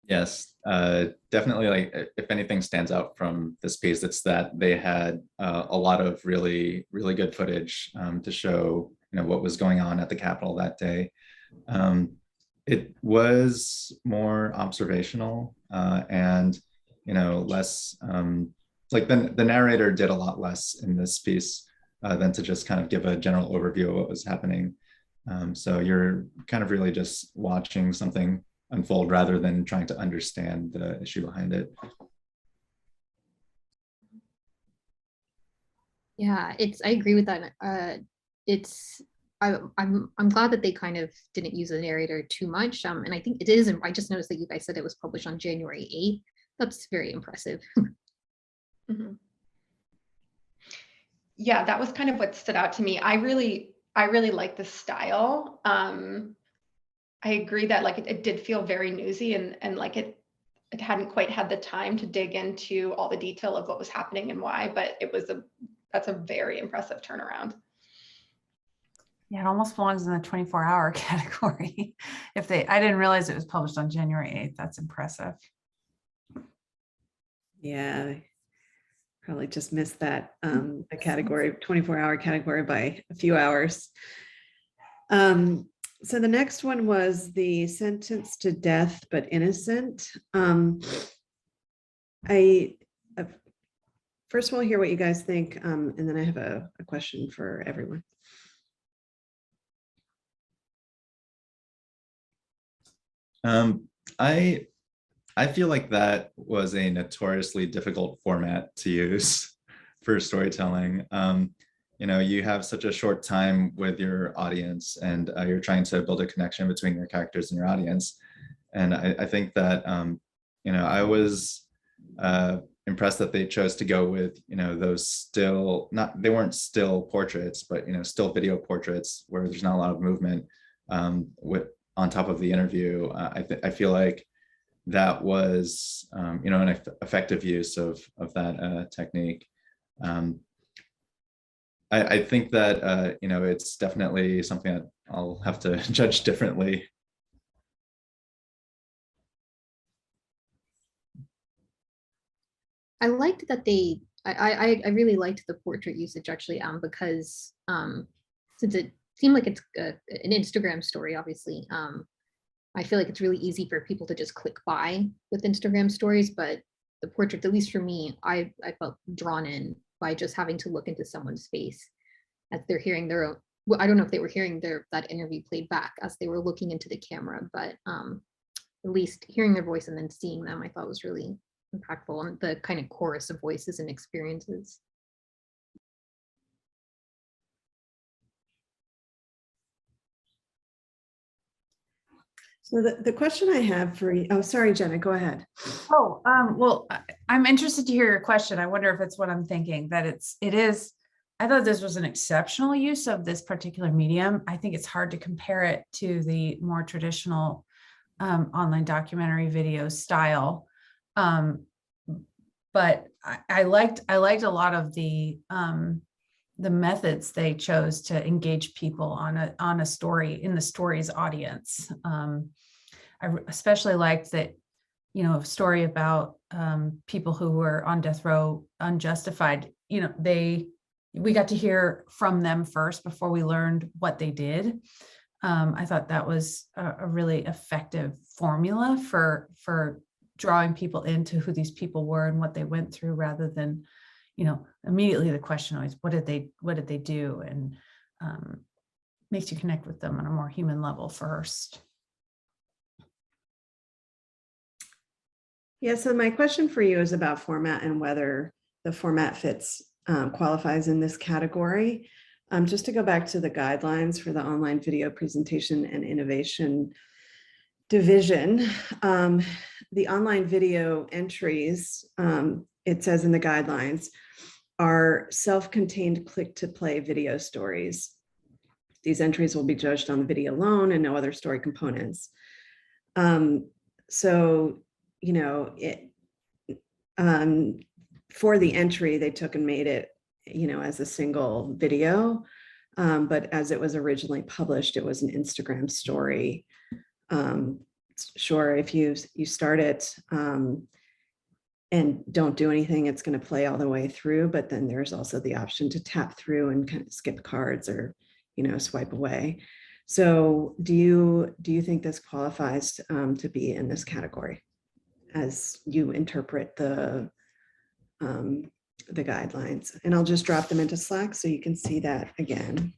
Yes, definitely. Like, if anything stands out from this piece, it's that they had a lot of really, really good footage to show, what was going on at the Capitol that day. It was more observational and, less, like the narrator did a lot less in this piece than to just kind of give a general overview of what was happening. So you're kind of really just watching something unfold rather than trying to understand the issue behind it. Yeah, I agree with that. I'm glad that they kind of didn't use the narrator too much. And I think it is, I just noticed that you guys said it was published on January 8th. That's very impressive. Mm-hmm. Yeah, that was kind of what stood out to me. I really like the style. I agree that like it did feel very newsy, and like it hadn't quite had the time to dig into all the detail of what was happening and why, but that's a very impressive turnaround. Yeah, it almost belongs in the 24-hour category. I didn't realize it was published on January 8th. That's impressive. Yeah, I probably just missed that, the category, 24-hour category by a few hours. So the next one was the sentence to death but innocent. I first of all hear what you guys think, and then I have a question for everyone. I feel like that was a notoriously difficult format to use for storytelling. You have such a short time with your audience, and you're trying to build a connection between your characters and your audience. And I think that, I was impressed that they chose to go with, those they weren't still portraits, but, still video portraits where there's not a lot of movement on top of the interview. I feel like that was, an effective use of that technique. I think that, it's definitely something that I'll have to judge differently. I liked that I really liked the portrait usage actually, because since it seemed like it's an Instagram story, obviously, I feel like it's really easy for people to just click by with Instagram stories, but the portrait, at least for me, I felt drawn in by just having to look into someone's face as they're hearing their own. Well, I don't know if they were hearing that interview played back as they were looking into the camera, but at least hearing their voice and then seeing them, I thought was really impactful, and the kind of chorus of voices and experiences. So the question I have for you, oh, sorry, Jenna, go ahead. Oh, well, I'm interested to hear your question. I wonder if it's what I'm thinking, that it is. I thought this was an exceptional use of this particular medium. I think it's hard to compare it to the more traditional online documentary video style. But I liked a lot of the methods they chose to engage people on a story in the story's audience. I especially liked that, a story about people who were on death row unjustified. We got to hear from them first before we learned what they did. I thought that was a really effective formula for drawing people into who these people were and what they went through, rather than, immediately the question always, what did they do? And makes you connect with them on a more human level first. Yeah, so my question for you is about format and whether the format qualifies in this category. Just to go back to the guidelines for the online video presentation and innovation division, the online video entries, it says in the guidelines, are self-contained click-to-play video stories. These entries will be judged on the video alone and no other story components. For the entry, they took and made it, as a single video. But as it was originally published, it was an Instagram story. Sure, if you start it and don't do anything, it's going to play all the way through. But then there's also the option to tap through and kind of skip cards or, swipe away. So do you think this qualifies to be in this category as you interpret the guidelines? And I'll just drop them into Slack so you can see that again.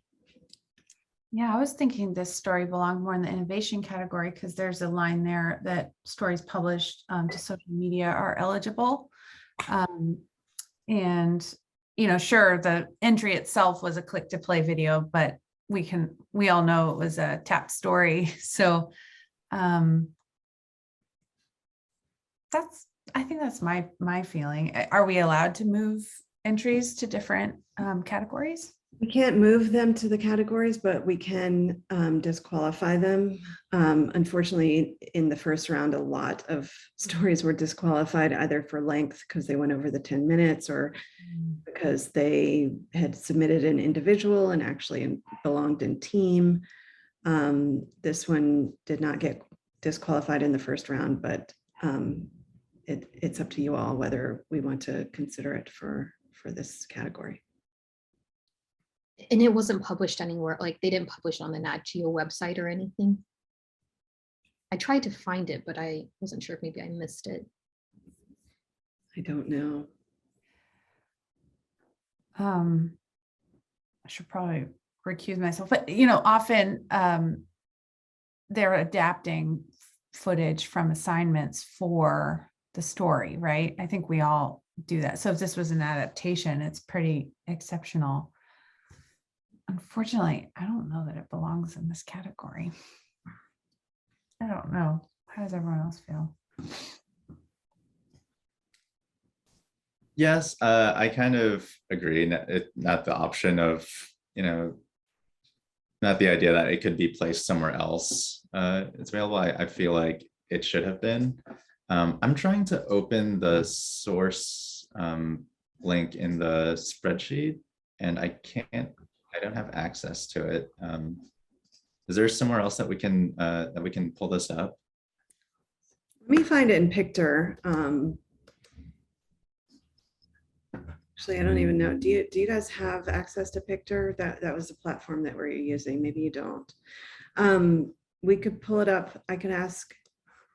Yeah, I was thinking this story belonged more in the innovation category, because there's a line there that stories published to social media are eligible. And, sure, the entry itself was a click to play video, but we all know it was a tapped story. So I think that's my feeling. Are we allowed to move entries to different categories? We can't move them to the categories, but we can disqualify them. Unfortunately, in the first round, a lot of stories were disqualified either for length because they went over the 10 minutes or because they had submitted an individual and actually belonged in team. This one did not get disqualified in the first round, but it's up to you all whether we want to consider it for this category. And it wasn't published anywhere, like they didn't publish on the Nat Geo website or anything. I tried to find it, but I wasn't sure if maybe I missed it. I don't know. I should probably recuse myself, but often they're adapting footage from assignments for the story, right? I think we all do that. So if this was an adaptation, it's pretty exceptional. Unfortunately, I don't know that it belongs in this category. I don't know. How does everyone else feel? Yes, I kind of agree. Not the option of, not the idea that it could be placed somewhere else. It's available. I feel like it should have been. I'm trying to open the source link in the spreadsheet, and I don't have access to it. Is there somewhere else that we can pull this up? Let me find it in Pictor. Actually, I don't even know. Do you guys have access to Pictor? That was the platform that we're using. Maybe you don't. We could pull it up. I could ask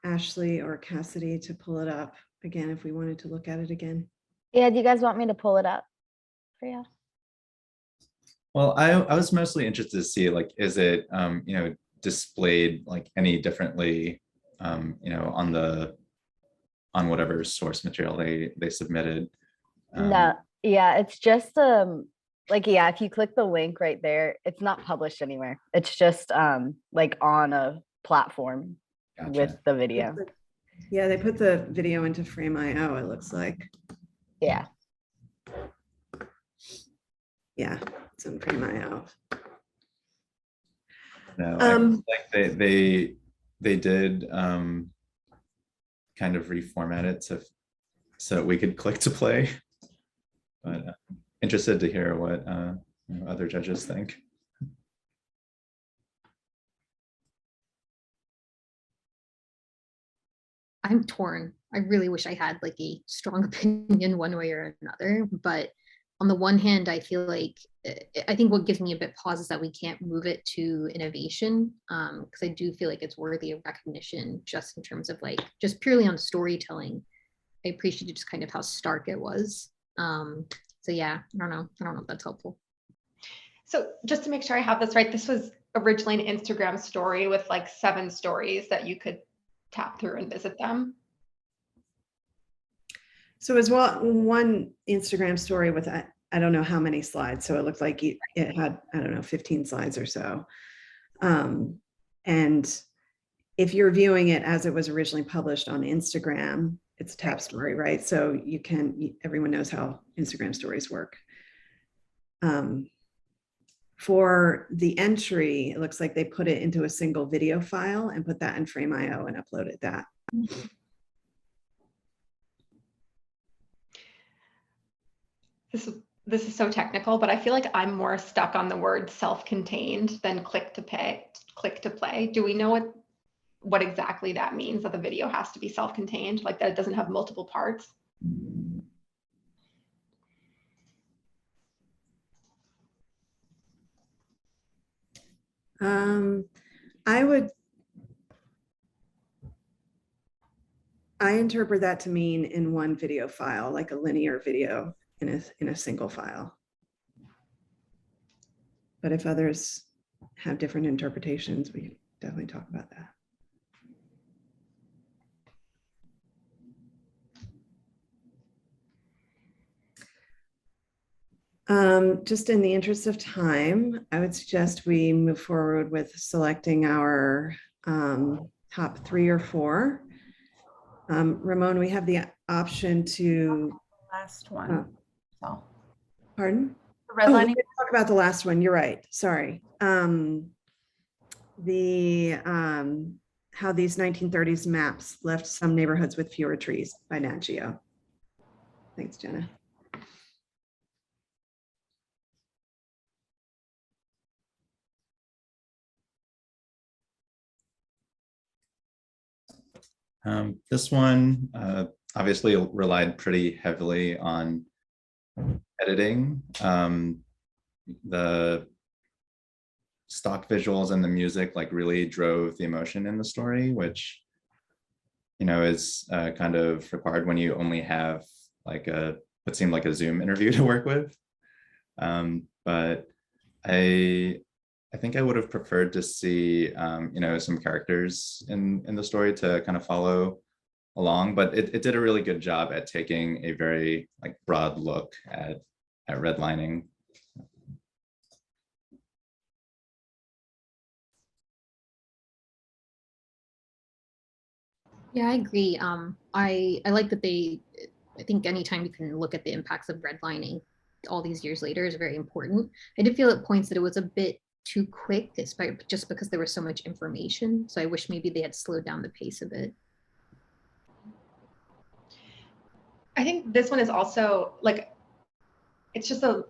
Ashley or Cassidy to pull it up again if we wanted to look at it again. Yeah, do you guys want me to pull it up for you? Well, I was mostly interested to see, like, is it displayed like any differently on whatever source material they submitted. No, yeah, it's just if you click the link right there, it's not published anywhere. It's just like on a platform. with the video. Yeah, they put the video into Frame.io, it looks like. Yeah. Yeah, it's in Frame.io. No, I feel like they did kind of reformat it so we could click to play. But interested to hear what other judges think. I'm torn. I really wish I had like a strong opinion one way or another, but on the one hand, I feel like I think what gives me a bit pause is that we can't move it to innovation, because I do feel like it's worthy of recognition just in terms of like just purely on storytelling. I appreciated just kind of how stark it was. So yeah, I don't know if that's helpful. So just to make sure I have this right, this was originally an Instagram story with like 7 stories that you could tap through and visit them. So as well, one Instagram story with, I don't know how many slides. So it looked like it had, I don't know, 15 slides or so. And if you're viewing it as it was originally published on Instagram, it's a tab story, right? So everyone knows how Instagram stories work. For the entry, it looks like they put it into a single video file and put that in Frame.io and uploaded that. This is so technical, but I feel like I'm more stuck on the word self-contained than click to play. Do we know what exactly that means, that the video has to be self-contained, like that it doesn't have multiple parts? I interpret that to mean in one video file, like a linear video in a single file. But if others have different interpretations, we can definitely talk about that. Just in the interest of time, I would suggest we move forward with selecting our top 3 or 4. Ramon, we have the option to last one. So pardon? The redlining. We talk about the last one. You're right. Sorry. How these 1930s maps left some neighborhoods with fewer trees by Nat Geo. Thanks, Jenna. This one obviously relied pretty heavily on editing. The stock visuals and the music like really drove the emotion in the story, which, you know, is kind of required when you only have like what seemed like a Zoom interview to work with. But I think I would have preferred to see, you know, some characters in the story to kind of follow along, but it did a really good job at taking a very like broad look at redlining. Yeah, I agree. I like that I think anytime you can look at the impacts of redlining all these years later is very important. I did feel at points that it was a bit too quick, despite just because there was so much information. So I wish maybe they had slowed down the pace a bit. I think this one is also like, it's just a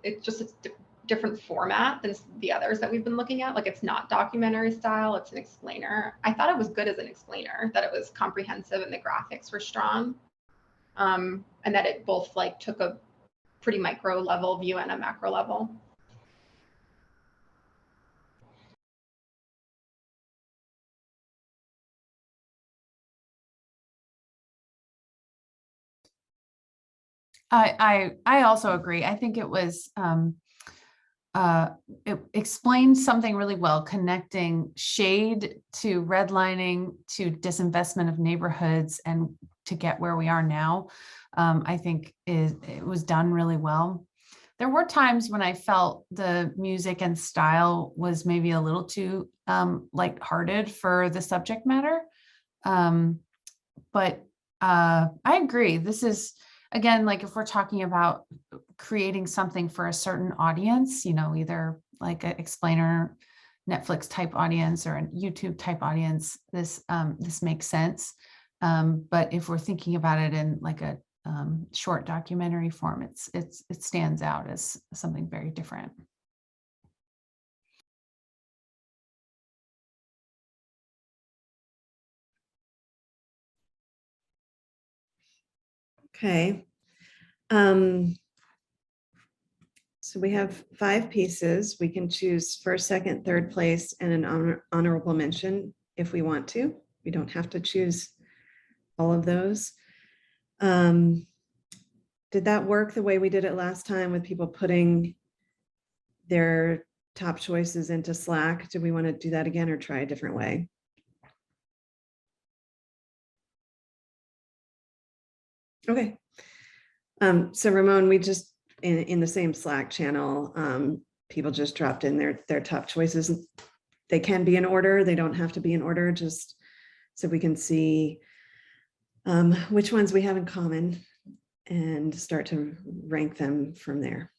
different format than the others that we've been looking at. Like, it's not documentary style, it's an explainer. I thought it was good as an explainer, that it was comprehensive and the graphics were strong. And that it both like took a pretty micro level view and a macro level. I also agree. I think it was it explained something really well, connecting shade to redlining to disinvestment of neighborhoods and to get where we are now. I think it was done really well. There were times when I felt the music and style was maybe a little too lighthearted for the subject matter. But I agree. This is, again, like if we're talking about creating something for a certain audience, you know, either like an explainer, Netflix type audience or a YouTube type audience, this makes sense. But if we're thinking about it in like a short documentary form, it stands out as something very different. Okay. So we have 5 pieces. We can choose first, second, third place, and an honorable mention if we want to. We don't have to choose all of those. Did that work the way we did it last time with people putting their top choices into Slack? Do we want to do that again or try a different way? Okay. So Ramon, we just, in the same Slack channel, people just dropped in their top choices. They can be in order. They don't have to be in order, just so we can see which ones we have in common and start to rank them from there.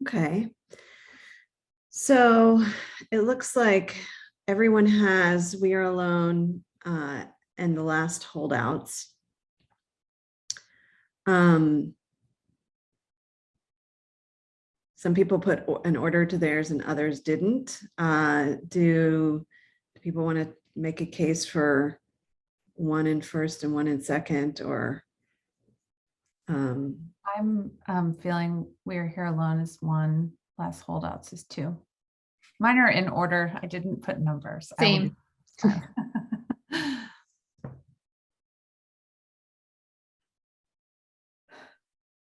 Okay. So it looks like everyone has We Are Alone and The Last Holdouts. Some people put an order to theirs and others didn't. Do people want to make a case for one in first and one in second, or? I'm feeling We're Here Alone is 1, Last Holdouts is 2. Mine are in order. I didn't put numbers. Same.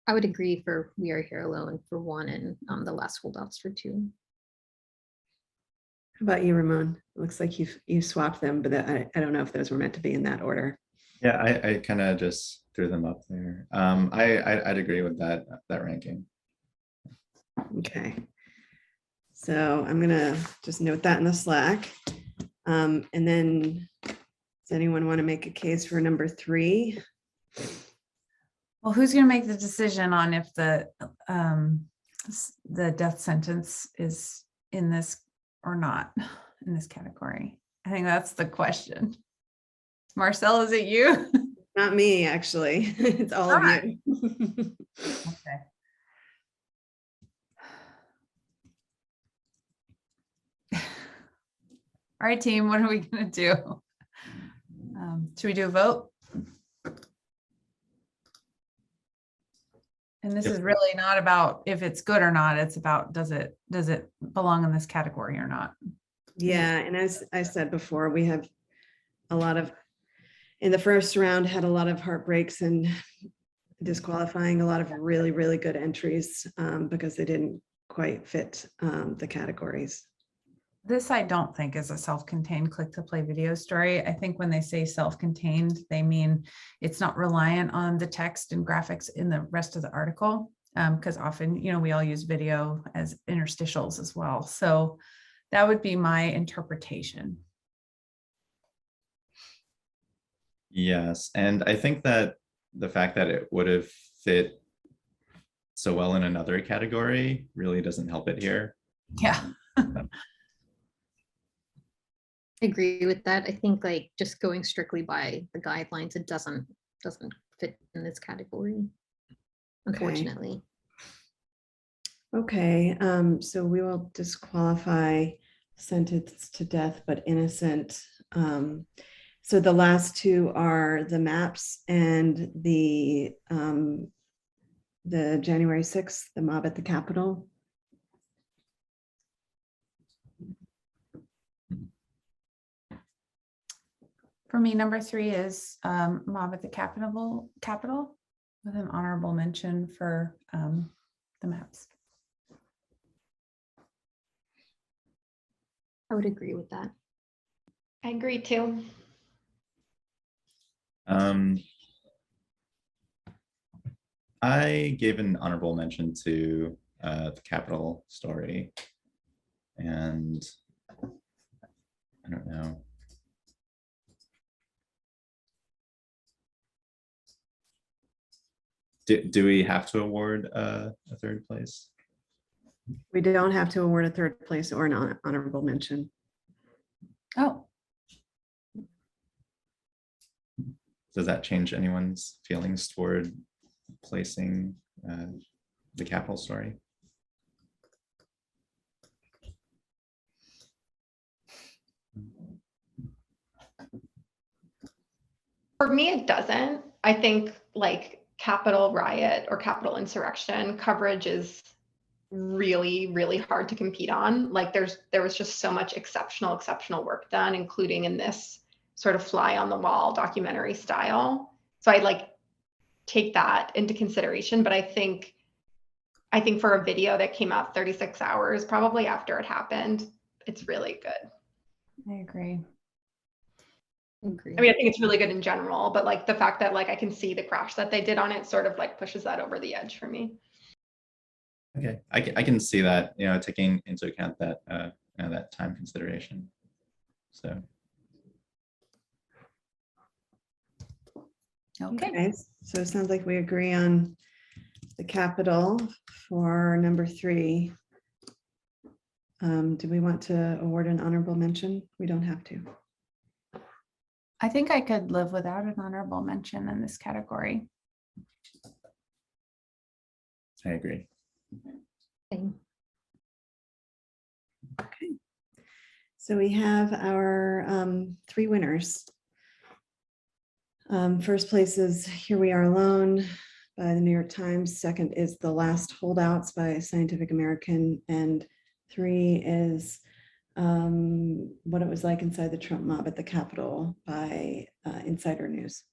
I would agree for We Are Here Alone for 1 and The Last Holdouts for 2. How about you, Ramon? Looks like you swapped them, but I don't know if those were meant to be in that order. Yeah, I kind of just threw them up there. I'd agree with that ranking. Okay. So I'm gonna just note that in the Slack. And then does anyone want to make a case for number 3? Well, who's going to make the decision on if the death sentence is in this or not in this category? I think that's the question. Marcel, is it you? Not me, actually. It's all of you. Okay. All right, team, what are we going to do? Should we do a vote? And this is really not about if it's good or not. It's about does it belong in this category or not? Yeah, and as I said before, we have a lot of, in the first round, had a lot of heartbreaks and disqualifying a lot of really, really good entries because they didn't quite fit the categories. This I don't think is a self-contained click-to-play video story. I think when they say self-contained, they mean it's not reliant on the text and graphics in the rest of the article, because often, you know, we all use video as interstitials as well. So that would be my interpretation. Yes, and I think that the fact that it would have fit so well in another category really doesn't help it here. Yeah. I agree with that. I think like just going strictly by the guidelines, it doesn't fit in this category, unfortunately. Okay, so we will disqualify sentenced to death but innocent. So the last two are the maps and the January 6th, the mob at the Capitol. For me, number 3 is mob at the Capitol with an honorable mention for the maps. I would agree with that. I agree too. I gave an honorable mention to the Capitol story, and I don't know. Do we have to award a third place? We don't have to award a third place or an honorable mention. Oh. Does that change anyone's feelings toward placing the Capitol story? For me, it doesn't. I think like Capitol riot or Capitol insurrection coverage is really, really hard to compete on. Like there was just so much exceptional work done, including in this sort of fly on the wall documentary style. So I like take that into consideration. But I think for a video that came out 36 hours probably after it happened, it's really good. I agree. I mean, I think it's really good in general, but like the fact that like I can see the crash that they did on it sort of like pushes that over the edge for me. Okay, I can see that, you know, taking into account that you know, that time consideration. So. Okay, so it sounds like we agree on the Capitol for number 3. Do we want to award an honorable mention? We don't have to. I think I could live without an honorable mention in this category. I agree. Okay. So we have our 3 winners. First place is Here We Are Alone by the New York Times. Second is The Last Holdouts by Scientific American. And 3 is What It Was Like Inside the Trump Mob at the Capitol by Insider News.